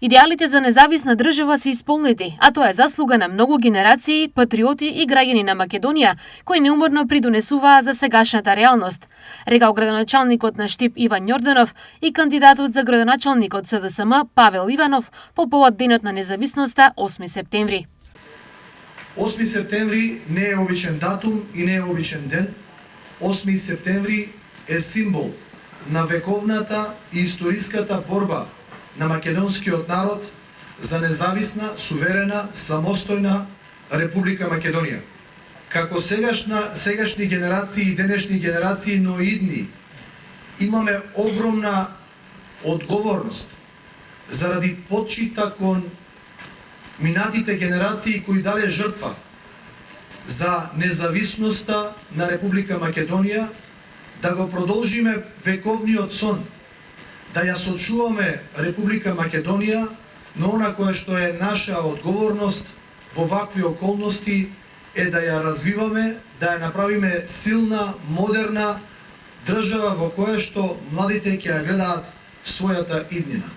Идеалите за независна држава се исполнети, а тоа е заслуга на многу генерации, патриоти и граѓани на Македонија, кои неуморно придонесуваа за сегашната реалност, рекал градоначалникот на Штип Иван Њорданов и кандидатот за градоначалник од СДСМ Павел Иванов по повод Денот на независноста 8 септември. 8 септември не е обичен датум и не е обичен ден. 8 септември е символ на вековната и историската борба на македонскиот народ за независна, суверена, самостојна Република Македонија. Како сегашни генерации и денешни генерации, но и идни, имаме огромна одговорност заради почита кон минатите генерации кои дале жртва за независноста на Република Македонија, да го продолжиме вековниот сон, да ја сочуваме Република Македонија, но она кое што е наша одговорност во вакви околности е да ја развиваме, да ја направиме силна, модерна држава во која што младите ќе ја гледаат својата иднина.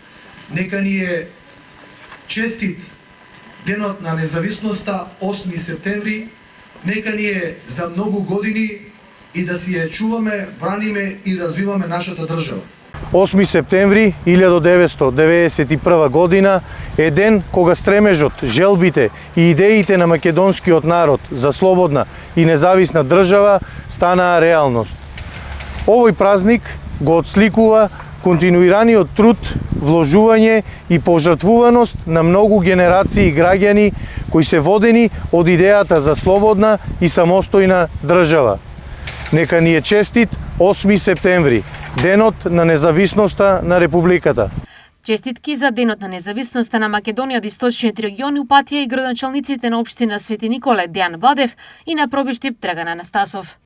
Нека ни е честит Денот на независноста 8 септември, нека ни е за многу години и да си ја чуваме, браниме и развиваме нашата држава. 8 септември 1991 година е ден кога стремежот, желбите и идеите на македонскиот народ за слободна и независна држава станаа реалност. Овој празник го отсликува континуираниот труд, вложување и пожртвуваност на многу генерации граѓани кои се водени од идејата за слободна и самостојна држава. Нека ни е честит 8 септември, Денот на независноста на Републиката. Честитки за Денот на независноста на Македонија од источниот регион упатија и градоначалниците на општина Свети Николе Дејан Владев и на Пробиштип Драган Анастасов.